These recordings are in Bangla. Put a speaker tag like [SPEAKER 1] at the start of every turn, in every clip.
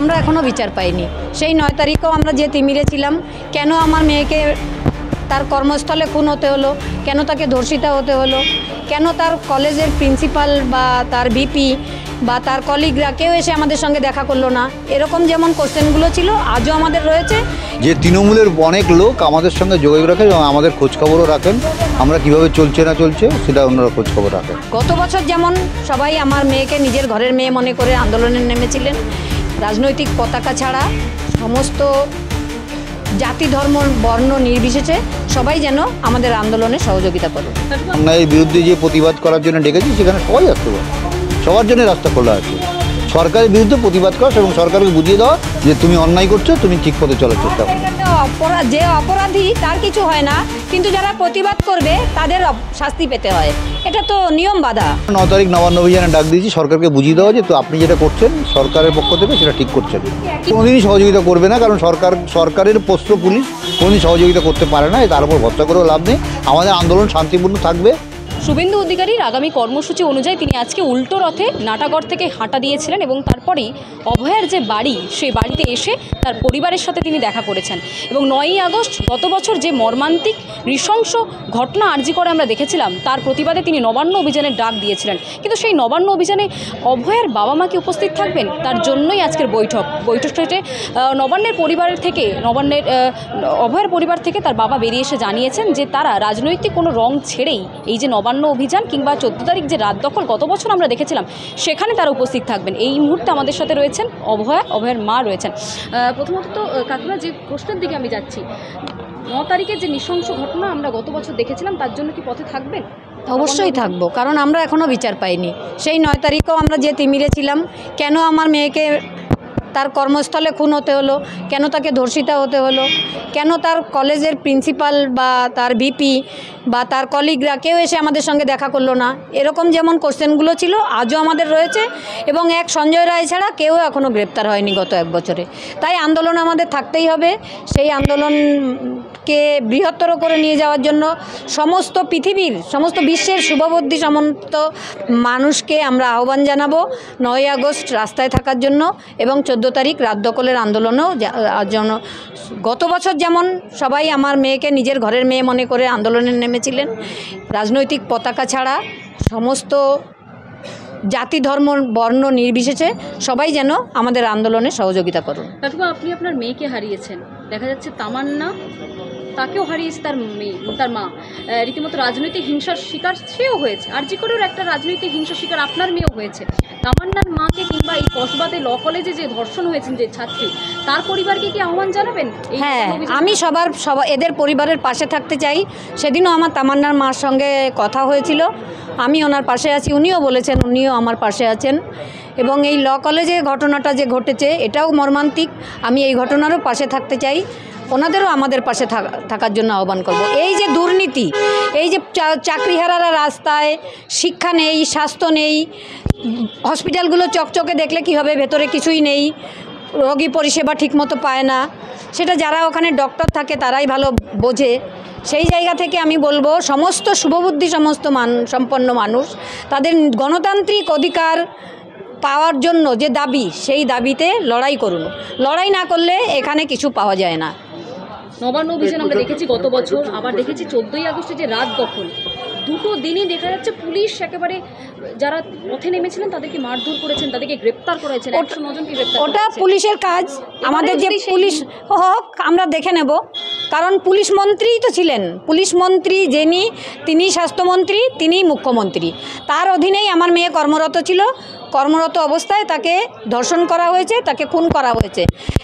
[SPEAKER 1] আমরা এখনও বিচার পাইনি। সেই 9 তারিখেও আমরা যে তিমিরে ছিলাম, কেন আমার মেয়েকে তার কর্মস্থলে খুন হতে হলো, কেন তাকে ধর্ষিতা হতে হলো, কেন তার কলেজের প্রিন্সিপাল বা তার ভিপি বা তার কলিগরা কেউ এসে আমাদের সঙ্গে দেখা করলো না, এরকম যেমন কোশ্চেনগুলো ছিল আজও আমাদের রয়েছে।
[SPEAKER 2] যে তৃণমূলের অনেক লোক আমাদের সঙ্গে যোগাযোগ রাখে এবং আমাদের খোঁজখবরও রাখেন, আমরা কিভাবে চলছে না চলছে সেটা ওনারা খোঁজখবর রাখেন।
[SPEAKER 1] গত বছর যেমন সবাই আমার মেয়েকে নিজের ঘরের মেয়ে মনে করে আন্দোলনে নেমেছিলেন, রাজনৈতিক পতাকা ছাড়া সমস্ত জাতি ধর্ম বর্ণ নির্বিশেষে সবাই যেন আমাদের আন্দোলনে সহযোগিতা করে।
[SPEAKER 2] অন্যায়ের বিরুদ্ধে যে প্রতিবাদ করার জন্য ডেকেছি সেখানে সবাই আসতে পারে, সবার জন্য রাস্তা খোলা আছে। সরকারের বিরুদ্ধে প্রতিবাদ করা এবং সরকারকে বুঝিয়ে দেওয়া যে তুমি অন্যায় করছো, তুমি ঠিক পথে চলার চেষ্টা করো।
[SPEAKER 1] যে অপরাধী তার কিছু হয় না, কিন্তু যারা প্রতিবাদ করবে তাদের শাস্তি পেতে হয়, এটা তো নিয়ম বাধা।
[SPEAKER 2] 9 তারিখ নবান্ন অভিযানে ডাক দিয়েছি সরকারকে বুঝিয়ে দেওয়া যে তো আপনি যেটা করছেন সরকারের পক্ষ থেকে সেটা ঠিক করছেন। কোনোদিনই সহযোগিতা করবে না, কারণ সরকারের পোস্ত পুলিশ কোনোদিন সহযোগিতা করতে পারে না, তার উপর ভরসা করেও লাভ নেই। আমাদের আন্দোলন শান্তিপূর্ণ থাকবে।
[SPEAKER 3] শুভেন্দু অধিকারীর আগামী কর্মসূচি অনুযায়ী তিনি আজকে উল্টো রথে নাটাগড় থেকে হাঁটা দিয়েছিলেন এবং তারপরেই অভয়ার যে বাড়ি সেই বাড়িতে এসে তার পরিবারের সাথে তিনি দেখা করেছেন। এবং 9ই আগস্ট গত বছর যে মর্মান্তিক নৃশংস ঘটনা আরজি করে আমরা দেখেছিলাম, তার প্রতিবাদে তিনি নবান্ন অভিযানের ডাক দিয়েছিলেন। কিন্তু সেই নবান্ন অভিযানে অভয়ার বাবা মা কি উপস্থিত থাকবেন, তার জন্যই আজকের বৈঠকটি নবান্নের পরিবারের থেকে অভয়ার পরিবার থেকে তার বাবা বেরিয়ে এসে জানিয়েছেন যে তারা রাজনৈতিক কোনো রং ছেড়েই এই যে নবান্ন অভিযান কিংবা 14 তারিখ যে রাত দখল গত বছর আমরা দেখেছিলাম সেখানে তারা উপস্থিত থাকবেন। এই মুহূর্তে আমাদের সাথে রয়েছেন অভয়ার মা রয়েছেন। প্রথমত তো কাকুরা, যে প্রশ্নের দিকে আমি যাচ্ছি, 9 তারিখের যে নৃশংস ঘটনা আমরা গত বছর দেখেছিলাম তার জন্য কি পথে থাকবেন?
[SPEAKER 1] অবশ্যই থাকবো, কারণ আমরা এখনও বিচার পাইনি। সেই 9 তারিখেও আমরা যে তিমিরে ছিলাম, কেন আমার মেয়েকে তার কর্মস্থলে খুন হতে হলো, কেন তাকে ধর্ষিতা হতে হলো, কেন তার কলেজের প্রিন্সিপাল বা তার ভিপি বা তার কলিগরা কেউ এসে আমাদের সঙ্গে দেখা করলো না, এরকম যেমন কোশ্চেনগুলো ছিল আজও আমাদের রয়েছে। এবং এক সঞ্জয় রায় ছাড়া কেউ এখনও গ্রেপ্তার হয়নি গত 1 বছরে। তাই আন্দোলন আমাদের থাকতেই হবে। সেই আন্দোলনকে বৃহত্তর করে নিয়ে যাওয়ার জন্য সমস্ত পৃথিবীর সমস্ত বিশ্বের শুভবুদ্ধি সমস্ত মানুষকে আমরা আহ্বান জানাবো 9ই আগস্ট রাস্তায় থাকার জন্য এবং 14 তারিখ রাত দখলের আন্দোলনেও জন্য। গত বছর যেমন সবাই আমার মেয়েকে নিজের ঘরের মেয়ে মনে করে আন্দোলনে নেমেছিলেন, রাজনৈতিক পতাকা ছাড়া সমস্ত জাতি ধর্ম বর্ণ নির্বিশেষে সবাই যেন আমাদের আন্দোলনে সহযোগিতা করুন।
[SPEAKER 3] কাকুমা, আপনি আপনার মেয়েকে হারিয়েছেন, দেখা যাচ্ছে তামান্না তাকেও হারিয়েছে তার মা। রীতিমতো রাজনৈতিক হিংসার শিকার সেও হয়েছে, আরজি করেও একটা রাজনৈতিক হিংসার শিকার আপনার মেয়েও হয়েছে। তামান্নার মাকে কিংবা এই কসবাতে ল কলেজে যে ধর্ষণ হয়েছেন যে ছাত্রী, তার পরিবারকে কি আহ্বান জানাবেন?
[SPEAKER 1] হ্যাঁ, আমি এদের পরিবারের পাশে থাকতে চাই। সেদিনও আমার তামান্নার মার সঙ্গে কথা হয়েছিল, আমি ওনার পাশে আছি, উনিও বলেছেন উনিও আমার পাশে আছেন। এবং এই ল কলেজে ঘটনাটা যে ঘটেছে এটাও মর্মান্তিক, আমি এই ঘটনারও পাশে থাকতে চাই, ওনাদেরও আমাদের পাশে থাকার জন্য আহ্বান করব। এই যে দুর্নীতি, এই যে চাকরিহারারা রাস্তায়, শিক্ষা নেই, স্বাস্থ্য নেই, হসপিটালগুলো চকচকে দেখলে কী হবে, ভেতরে কিছুই নেই, রোগী পরিষেবা ঠিকমতো পায় না, সেটা যারা ওখানে ডক্টর থাকে তারাই ভালো বোঝে। সেই জায়গা থেকে আমি বলবো সমস্ত শুভবুদ্ধি সমস্ত সম্পন্ন মানুষ তাদের গণতান্ত্রিক অধিকার পাওয়ার জন্য যে দাবি, সেই দাবিতে লড়াই করুন। লড়াই না করলে এখানে কিছু পাওয়া যায় না।
[SPEAKER 3] নবান্ন অভিযান আমরা দেখেছি গত বছর, আবার দেখেছি 14ই আগস্টে যে রাত দখল, দুটো দিনই দেখা যাচ্ছে পুলিশ একেবারে যারা পথে নেমেছিলেন তাদেরকে মারধর করেছেন, তাদেরকে গ্রেপ্তার করেছেন, 109 জনকে গ্রেপ্তার।
[SPEAKER 1] ওটা পুলিশের কাজ, আমাদের যে পুলিশ হোক আমরা দেখে নেব, কারণ পুলিশ মন্ত্রীই তো ছিলেন। পুলিশ মন্ত্রী যিনি, তিনি স্বাস্থ্যমন্ত্রী, তিনিই মুখ্যমন্ত্রী, তার অধীনেই আমার মেয়ে কর্মরত ছিল। কর্মরত অবস্থায় তাকে ধর্ষণ করা হয়েছে, তাকে খুন করা হয়েছে।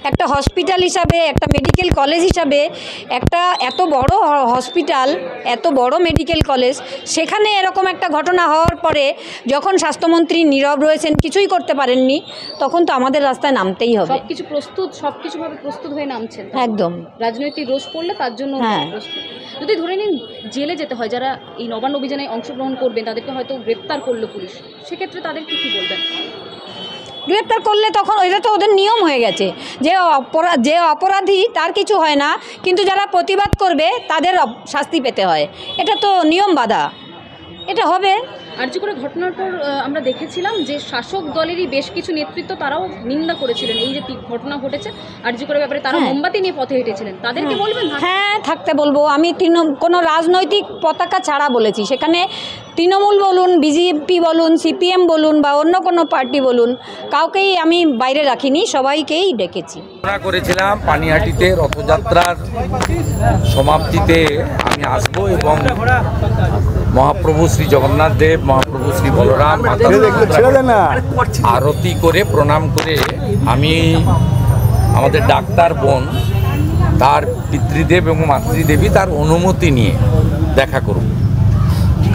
[SPEAKER 1] একটা হসপিটাল হিসাবে, একটা মেডিকেল কলেজ হিসাবে, একটা এত বড় হসপিটাল, এত বড় মেডিকেল কলেজ, সেখানে এরকম একটা ঘটনা হওয়ার পরে যখন স্বাস্থ্যমন্ত্রী নীরব রয়েছেন, কিছুই করতে পারেননি, তখন তো আমাদের রাস্তায় নামতেই হবে।
[SPEAKER 3] সবকিছুভাবে প্রস্তুত হয়ে নামছেন
[SPEAKER 1] একদম।
[SPEAKER 3] রাজনৈতিক রোষ পড়লে তার জন্য প্রস্তুত। যদি ধরে নিন জেলে যেতে হয়, যারা এই নবান্ন অভিযানে অংশগ্রহণ করবেন তাদেরকে হয়তো গ্রেপ্তার করলো পুলিশ, সেক্ষেত্রে তাদেরকে কী বলবেন?
[SPEAKER 1] গ্রেপ্তার করলে তখন ওইটা তো ওদের নিয়ম হয়ে গেছে, যে অপরাধী তার কিছু হয় না, কিন্তু যারা প্রতিবাদ করবে তাদের শাস্তি পেতে হয়, এটা তো নিয়ম বাধা। এটা হবে।
[SPEAKER 3] আরজি করে ঘটনার পর আমরা দেখেছিলাম যে শাসক দলেরই বেশ কিছু নেতৃত্ব তারাও নিন্দা করেছিলেন এই যে ঘটনা ঘটেছে আরজি করে ব্যাপারে, তারা মোমবাতি নিয়ে পথে হেঁটেছিলেন, তাদেরকে বলবেন?
[SPEAKER 1] হ্যাঁ, থাকতে বলবো। আমি কোনো রাজনৈতিক পতাকা ছাড়া বলেছি, সেখানে তৃণমূল বলুন, বিজেপি বলুন, সিপিএম বলুন বা অন্য কোনো পার্টি বলুন, কাউকেই আমি বাইরে রাখিনি, সবাইকেই ডেকেছি।
[SPEAKER 4] আমরা করেছিলাম পানিহাটিতে রথযাত্রার সমাপ্তিতে আমি আসবো এবং মহাপ্রভু শ্রী জগন্নাথ দেব, মহাপ্রভু শ্রী বলরাম আরতি করে প্রণাম করে আমি আমাদের ডাক্তার বোন তার পিতৃদেব এবং মাতৃদেবী তার অনুমতি নিয়ে দেখা করব,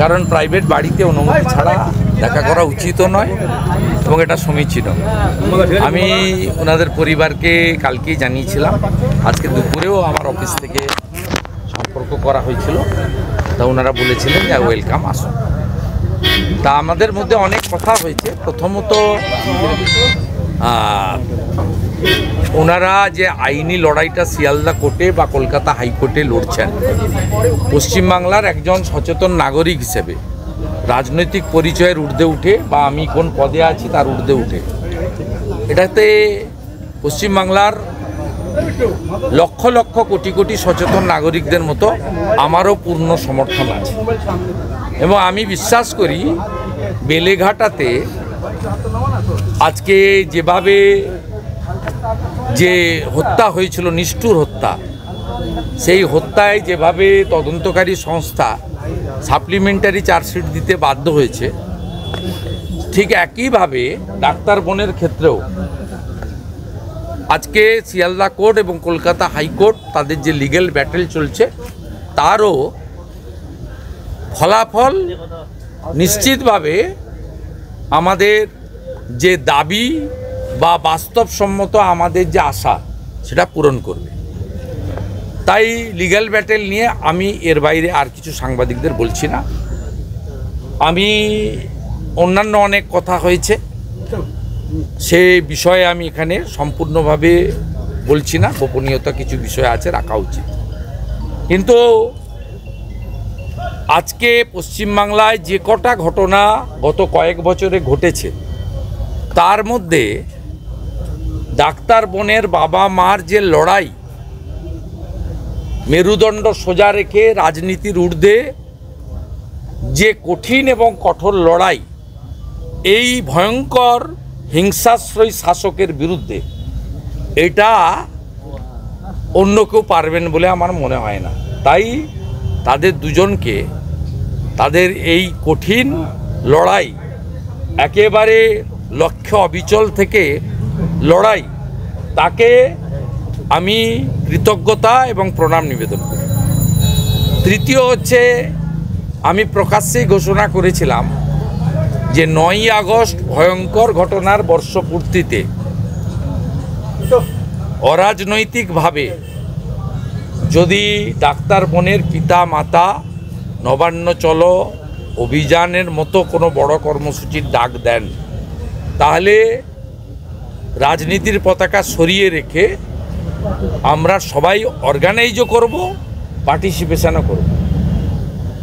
[SPEAKER 4] কারণ প্রাইভেট বাড়িতে অনুমতি ছাড়া দেখা করা উচিতও নয় এবং এটা সমীচীন। আমি ওনাদের পরিবারকে কালকেই জানিয়েছিলাম, আজকে দুপুরেও আমার অফিস থেকে সম্পর্ক করা হয়েছিল, তা ওনারা বলেছিলেন যে ওয়েলকাম, আসুন। তা আমাদের মধ্যে অনেক কথা হয়েছে। প্রথমত ওনারা যে আইনি লড়াইটা শিয়ালদা কোর্টে বা কলকাতা হাইকোর্টে লড়ছেন, পশ্চিমবাংলার একজন সচেতন নাগরিক হিসেবে রাজনৈতিক পরিচয়ের ঊর্ধ্বে উঠে বা আমি কোন পদে আছি তার ঊর্ধ্বে উঠে, এটাতে পশ্চিমবাংলার লক্ষ লক্ষ কোটি কোটি সচেতন নাগরিকদের মতো আমারও পূর্ণ সমর্থন আছে এবং আমি বিশ্বাস করি বেলেঘাটাতে আজকে যেভাবে যে হত্যা হয়েছিল, নিষ্ঠুর হত্যা, সেই হত্যায় যেভাবে তদন্তকারী সংস্থা সাপ্লিমেন্টারি চার্জশিট দিতে বাধ্য হয়েছে, ঠিক একইভাবে ডাক্তার বোনের ক্ষেত্রেও আজকে শিয়ালদা কোর্ট এবং কলকাতা হাইকোর্ট তাদের যে লিগ্যাল ব্যাটেল চলছে তারও ফলাফল নিশ্চিতভাবে আমাদের যে দাবি বা বাস্তবসম্মত আমাদের যে আশা সেটা পূরণ করবে। তাই লিগ্যাল ব্যাটেল নিয়ে আমি এর বাইরে আর কিছু সাংবাদিকদের বলছি না। আমি অন্যান্য অনেক কথা হয়েছে, সে বিষয়ে আমি এখানে সম্পূর্ণভাবে বলছি না, গোপনীয়তা কিছু বিষয় আছে, রাখা উচিত। কিন্তু আজকে পশ্চিমবাংলায় যে কটা ঘটনা গত কয়েক বছরে ঘটেছে তার মধ্যে ডাক্তার বোনের বাবা মার যে লড়াই, মেরুদণ্ড সোজা রেখে রাজনীতির ঊর্ধ্বে যে কঠিন এবং কঠোর লড়াই, এই ভয়ঙ্কর হিংসাশ্রয়ী শাসকের বিরুদ্ধে, এটা অন্য কেউ পারবেন বলে আমার মনে হয় না। তাই তাদের দুজনকে তাদের এই কঠিন লড়াই, একেবারে লক্ষ্য অবিচল থেকে লড়াই, তাকে আমি কৃতজ্ঞতা এবং প্রণাম নিবেদন করি। তৃতীয় হচ্ছে, আমি প্রকাশ্যেই ঘোষণা করেছিলাম যে 9ই আগস্ট ভয়ঙ্কর ঘটনার বর্ষপূর্তিতে অরাজনৈতিকভাবে যদি ডাক্তার বোনের পিতা মাতা নবান্ন চলো অভিযানের মতো কোনো বড় কর্মসূচির ডাক দেন, তাহলে রাজনীতির পতাকা সরিয়ে রেখে আমরা সবাই অর্গানাইজও করব, পার্টিসিপেশনও করব।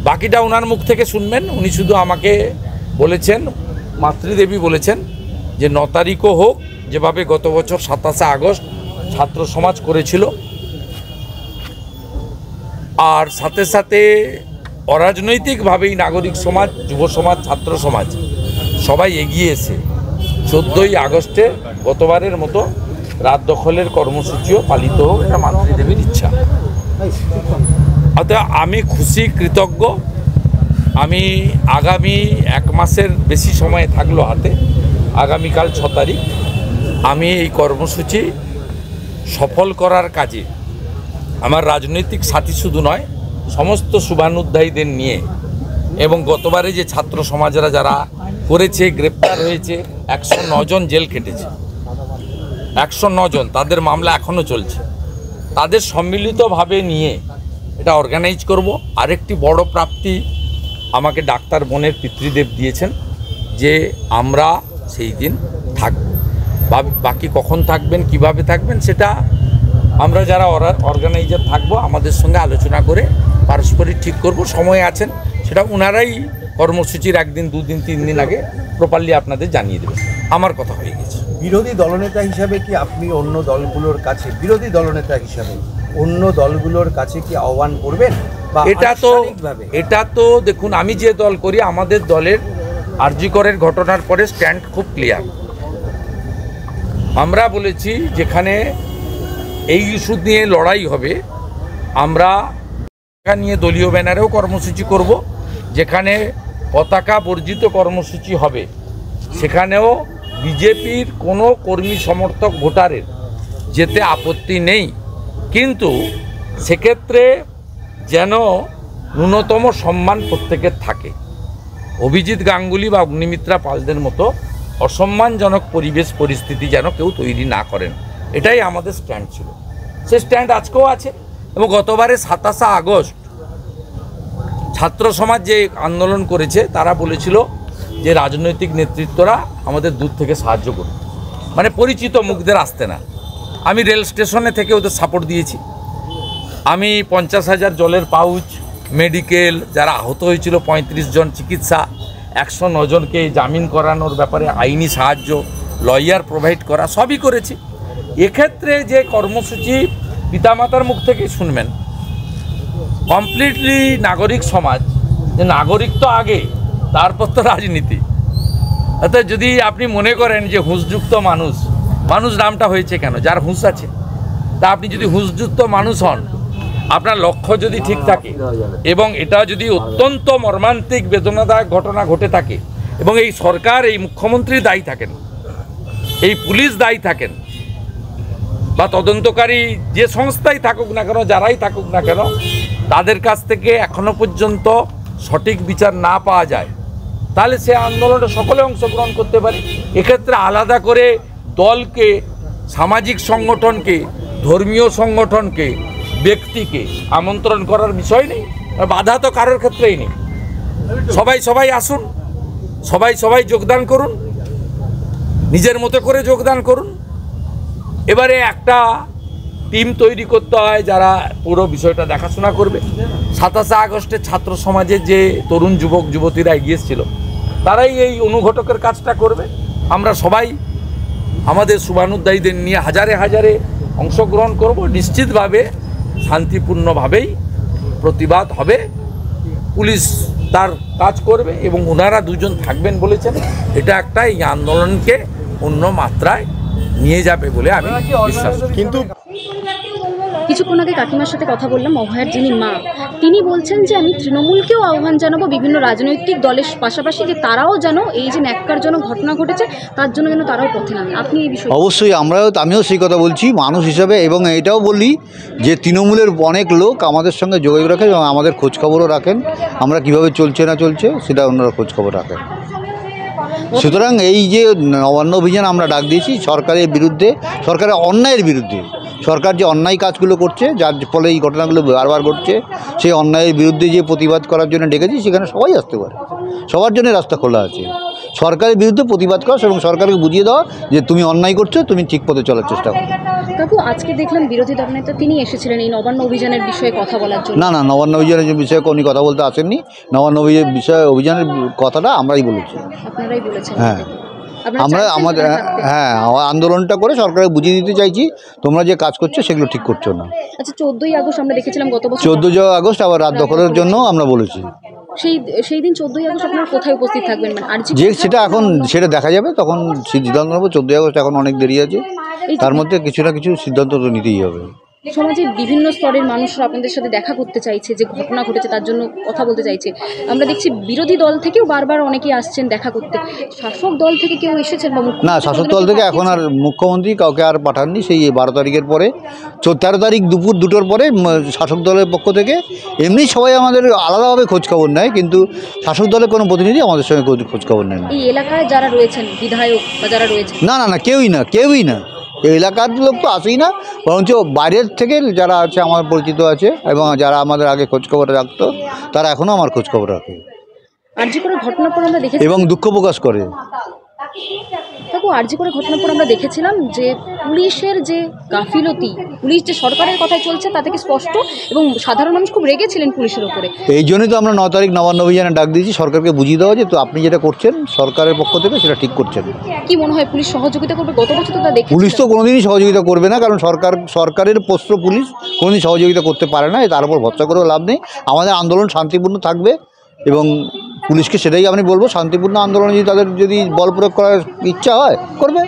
[SPEAKER 4] বাকিটা ওনার মুখ থেকে শুনবেন। উনি শুধু আমাকে বলেছেন, মাতৃদেবী বলেছেন যে 9 তারিখও হোক, যেভাবে গত বছর 27শে আগস্ট ছাত্র সমাজ করেছিল, আর সাথে সাথে অরাজনৈতিকভাবেই নাগরিক সমাজ, যুব সমাজ, ছাত্র সমাজ সবাই এগিয়ে এসে 14ই আগস্টে গতবারের মতো রাত দখলের কর্মসূচিও পালিত হোক, এটা মাতৃদেবীর ইচ্ছা। অতএব আমি খুশি, কৃতজ্ঞ। আমি আগামী 1 মাসের বেশি সময় থাকলো হাতে, আগামীকাল 6 তারিখ আমি এই কর্মসূচি সফল করার কাজে আমার রাজনৈতিক সাথী শুধু নয়, সমস্ত শুভানুধ্যায়ীদের নিয়ে, এবং গতবারে যে ছাত্র সমাজরা যারা করেছে, গ্রেপ্তার হয়েছে, 109 জন জেল কেটেছে, 109 জন, তাদের মামলা এখনও চলছে, তাদের সম্মিলিতভাবে নিয়ে এটা অর্গানাইজ করব। আরেকটি বড় প্রাপ্তি আমাকে ডাক্তার বোনের পিতৃদেব দিয়েছেন যে আমরা সেই দিন থাকব। বাকি কখন থাকবেন, কিভাবে থাকবেন, সেটা আমরা যারা অর্গানাইজার থাকবো আমাদের সঙ্গে আলোচনা করে পারস্পরিক ঠিক করব। সময় আছেন, সেটা ওনারাই কর্মসূচির একদিন, দুদিন, 3 দিন আগে প্রপারলি আপনাদের জানিয়ে দেবে। আমার কথা হয়ে গেছে।
[SPEAKER 5] বিরোধী দলনেতা হিসাবে কি আপনি অন্য দলগুলোর কাছে, বিরোধী দলনেতা হিসাবে অন্য দলগুলোর কাছে কি আহ্বান করবেন? বা
[SPEAKER 4] এটা তো দেখুন, আমি যে দল করি, আমাদের দলের আরজি করের ঘটনার পরে স্ট্যান্ড খুব ক্লিয়ার। আমরা বলেছি যেখানে এই ইস্যু নিয়ে লড়াই হবে, আমরা নিয়ে দলীয় ব্যানারেও কর্মসূচি করব, যেখানে পতাকা বর্জিত কর্মসূচি হবে সেখানেও বিজেপির কোনো কর্মী সমর্থক ভোটারের যেতে আপত্তি নেই, কিন্তু সেক্ষেত্রে যেন ন্যূনতম সম্মান প্রত্যেকের থাকে। অভিজিৎ গাঙ্গুলি বা অগ্নিমিত্রা পালদের মতো অসম্মানজনক পরিবেশ পরিস্থিতি যেন কেউ তৈরি না করেন, এটাই আমাদের স্ট্যান্ড ছিল। সে স্ট্যান্ড আজকেও আছে। এবং গতবারে 27 আগস্ট ছাত্র সমাজ যে আন্দোলন করেছে, তারা বলেছিল যে রাজনৈতিক নেতৃত্বরা আমাদের দূর থেকে সাহায্য করবে, মানে পরিচিত মুখদের আসতে না। আমি রেল স্টেশনে থেকে ওদের সাপোর্ট দিয়েছি। আমি 50,000 জলের পাউচ, মেডিকেল, যারা আহত হয়েছিল 35 জন চিকিৎসা, 109 জনকে জামিন করানোর ব্যাপারে আইনি সাহায্য, লয়ার প্রোভাইড করা, সবই করেছি। এক্ষেত্রে যে কর্মসূচি পিতামাতার মুখ থেকে শুনবেন, কমপ্লিটলি নাগরিক সমাজ, যে নাগরিক তো আগে, তারপর তো রাজনীতি। অর্থাৎ যদি আপনি মনে করেন যে হুঁশযুক্ত মানুষ, মানুষ নামটা হয়েছে কেন? যার হুঁশ আছে। তা আপনি যদি হুঁশযুক্ত মানুষ হন, আপনার লক্ষ্য যদি ঠিক থাকে, এবং এটা যদি অত্যন্ত মর্মান্তিক বেদনাদায়ক ঘটনা ঘটে থাকে, এবং এই সরকার, এই মুখ্যমন্ত্রী দায়ী থাকেন, এই পুলিশ দায়ী থাকেন, বা তদন্তকারী যে সংস্থাই থাকুক না কেন, যারাই থাকুক না কেন, তাদের কাছ থেকে এখনো পর্যন্ত সঠিক বিচার না পাওয়া যায়, তাহলে সে আন্দোলনে সকলে অংশগ্রহণ করতে পারে। এক্ষেত্রে আলাদা করে দলকে, সামাজিক সংগঠনকে, ধর্মীয় সংগঠনকে, ব্যক্তিকে আমন্ত্রণ করার বিষয় নেই, বাধা তো কারোর ক্ষেত্রেই নেই। সবাই আসুন, সবাই যোগদান করুন, নিজের মতো করে যোগদান করুন। এবারে একটা টিম তৈরি করতে হয় যারা পুরো বিষয়টা দেখাশোনা করবে। 27 আগস্টে ছাত্র সমাজের যে তরুণ যুবক যুবতীরা এগিয়েছিল, তারাই এই অনুঘটকের কাজটা করবে। আমরা সবাই আমাদের শুভানুধ্যায়ীদের নিয়ে হাজারে হাজারে অংশগ্রহণ করব। নিশ্চিতভাবে শান্তিপূর্ণভাবেই প্রতিবাদ হবে, পুলিশ তার কাজ করবে, এবং ওনারা দুজন থাকবেন বলেছেন। এটা একটা এই আন্দোলনকে অন্য মাত্রায় নিয়ে যাবে বলে আমি বিশ্বাস করি।
[SPEAKER 5] কিন্তু
[SPEAKER 3] কিছুক্ষণ আগে কাকিমার সাথে কথা বললাম, অভয়ার যিনি মা, তিনি বলছেন যে আমি তৃণমূলকেও আহ্বান জানাবো, বিভিন্ন রাজনৈতিক দলের পাশাপাশি, যে তারাও যেন এই যে ন্যাক্কারজনক ঘটনা ঘটেছে তার জন্য যেন তারাও পথে নামে। আপনি এই বিষয়ে?
[SPEAKER 2] অবশ্যই, আমিও সেই কথা বলছি মানুষ হিসাবে, এবং এটাও বলি যে তৃণমূলের অনেক লোক আমাদের সঙ্গে যোগাযোগ রাখেন এবং আমাদের খোঁজখবরও রাখেন, আমরা কিভাবে চলছে না চলছে সেটা ওনারা খোঁজখবর রাখেন। সুতরাং এই যে নবান্ন অভিযান আমরা ডাক দিয়েছি সরকারের বিরুদ্ধে, সরকারের অন্যায়ের বিরুদ্ধে, সরকার যে অন্যায় কাজগুলো করছে, যার ফলে এই ঘটনাগুলো বারবার ঘটছে, সেই অন্যায়ের বিরুদ্ধে যে প্রতিবাদ করার জন্য ডেকেছি, সেখানে সবাই আসতে পারে, সবার জন্য রাস্তা খোলা আছে। সরকারের বিরুদ্ধে প্রতিবাদ করা এবং সরকারকে বুঝিয়ে দেওয়া যে তুমি অন্যায় করছো, তুমি ঠিক পথে চলার চেষ্টা করো।
[SPEAKER 3] কাকু, আজকে দেখলাম বিরোধী দলনেতা তিনি এসেছিলেন এই নবান্ন অভিযানের বিষয়ে কথা বলার জন্য।
[SPEAKER 2] না, নবান্ন অভিযানের বিষয়ে কোনো কথা বলতে আসেননি। নবান্ন অভিযানের কথাটা আমরাই বলেছি।
[SPEAKER 3] আপনারাই বলেছেন?
[SPEAKER 2] হ্যাঁ, আমরা আমাদের আন্দোলনটা করে সরকারকে বুঝিয়ে দিতে চাইছি, তোমরা যে কাজ করছো সেগুলো ঠিক করছো না।
[SPEAKER 3] আচ্ছা, 14ই আগস্ট আমরা দেখেছিলাম গত বছর,
[SPEAKER 2] 14 আগস্ট আবার রাত দখলের জন্য আমরা বলেছি।
[SPEAKER 3] সেই দিন 14ই আগস্ট আপনারা কোথায় উপস্থিত থাকবেন? মানে
[SPEAKER 2] যে সেটা দেখা যাবে, তখন সিদ্ধান্ত নেবো। 14 আগস্ট এখন অনেক দেরি আছে, তার মধ্যে কিছু না কিছু সিদ্ধান্ত তো নিতেই হবে।
[SPEAKER 3] সমাজের বিভিন্ন স্তরের মানুষরা আপনাদের সাথে দেখা করতে চাইছে, যে ঘটনা ঘটেছে তার জন্য কথা বলতে চাইছে। আমরা দেখছি বিরোধী দল থেকেও বারবার অনেকেই আসছেন দেখা করতে। শাসক দল থেকে কেউ এসেছেন?
[SPEAKER 2] না, শাসক দল থেকে এখন আর মুখ্যমন্ত্রী কাউকে আর পাঠাননি। সেই 12 তারিখের পরে, 13 তারিখ দুপুর 2টোর পরে শাসক দলের পক্ষ থেকে এমনি সবাই আমাদের আলাদাভাবে খোঁজখবর নেয়, কিন্তু শাসক দলের কোনো প্রতিনিধি আমাদের সঙ্গে খোঁজখবর নেয় না।
[SPEAKER 3] এই এলাকায় যারা রয়েছেন, বিধায়ক বা যারা রয়েছেন?
[SPEAKER 2] না, কেউই না। এই এলাকার লোক তো আসেই না, বরঞ্চ বাইরের থেকে যারা আছে আমার পরিচিত আছে, এবং যারা আমাদের আগে খোঁজখবর রাখতো, তারা এখনও আমার খোঁজখবর রাখে
[SPEAKER 3] আরজি করার ঘটনার পর আমরা দেখেছি
[SPEAKER 2] এবং দুঃখ প্রকাশ করে।
[SPEAKER 3] কাকু আরজি করে ঘটনার পর আমরা দেখেছিলাম যে পুলিশের যে গাফিলতি, পুলিশ যে সরকারের কথায় চলছে তা থেকে স্পষ্ট, এবং সাধারণ মানুষ খুব রেগেছিলেন পুলিশের উপরে।
[SPEAKER 2] এই জন্যই তো আমরা 9 তারিখ নবান্ন অভিযানে ডাক দিয়েছি, সরকারকে বুঝিয়ে দেওয়া যে তো আপনি যেটা করছেন সরকারের পক্ষ থেকে সেটা ঠিক করছেন।
[SPEAKER 3] কি মনে হয় পুলিশ সহযোগিতা করবে? গত বছর তো তা দেখি
[SPEAKER 2] পুলিশ তো কোনোদিনই সহযোগিতা করবে না, কারণ সরকারের পোস্ত পুলিশ কোনোদিন সহযোগিতা করতে পারে না। তার উপর ভরসা করেও লাভ নেই। আমাদের আন্দোলন শান্তিপূর্ণ থাকবে এবং পুলিশকে সেটাই আমি বলবো, শান্তিপূর্ণ আন্দোলনে যদি তাদের যদি বল প্রয়োগ করার ইচ্ছা হয় করবে।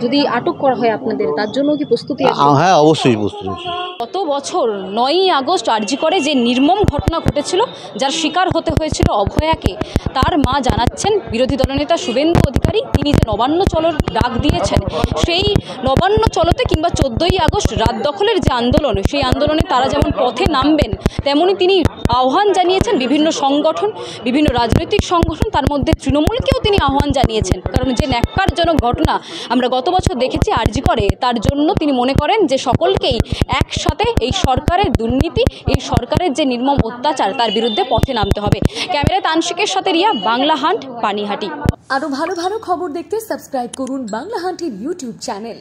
[SPEAKER 3] যদি আটক করা হয় আপনাদের, তার জন্য কি প্রস্তুতি আছে?
[SPEAKER 2] হ্যাঁ, অবশ্যই প্রস্তুতি।
[SPEAKER 3] গত বছর 9ই আগস্ট আরজি করে যে নির্মম ঘটনা ঘটেছিল, যার শিকার হতে হয়েছিল অভয়াকে, তার মা জানাচ্ছেন বিরোধী দলনেতা শুভেন্দু অধিকারী তিনি যে নবান্ন চলোর ডাক দিয়েছেন, সেই নবান্ন চলোতে কিংবা 14ই আগস্ট রাত দখলের যে আন্দোলন, সেই আন্দোলনে তারা যেমন পথে নামবেন তেমনই তিনি আহ্বান জানিয়েছেন বিভিন্ন সংগঠন, বিভিন্ন রাজনৈতিক সংগঠন, তার মধ্যে তৃণমূলকেও তিনি আহ্বান জানিয়েছেন। কারণ যে ন্যাক্কারজনক ঘটনা আমরা গত বছর দেখেছি আরজি করে, তার জন্য তিনি মনে করেন যে সকলকেই একসাথে এই সরকারের দুর্নীতি, এই সরকারের যে নির্মম অত্যাচার, তার বিরুদ্ধে পথে নামতে হবে। ক্যামেরায় তানসিকের সাথে রিয়া, বাংলা হান্ট, পানিহাটি।
[SPEAKER 6] আরো ভালো ভালো খবর দেখতে সাবস্ক্রাইব করুন বাংলা হান্টের ইউটিউব চ্যানেল।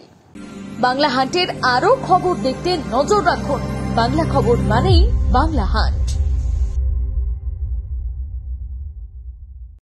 [SPEAKER 6] বাংলা হান্টের আরো খবর দেখতে নজর রাখুন। বাংলা খবর মানেই বাংলা হান্ট।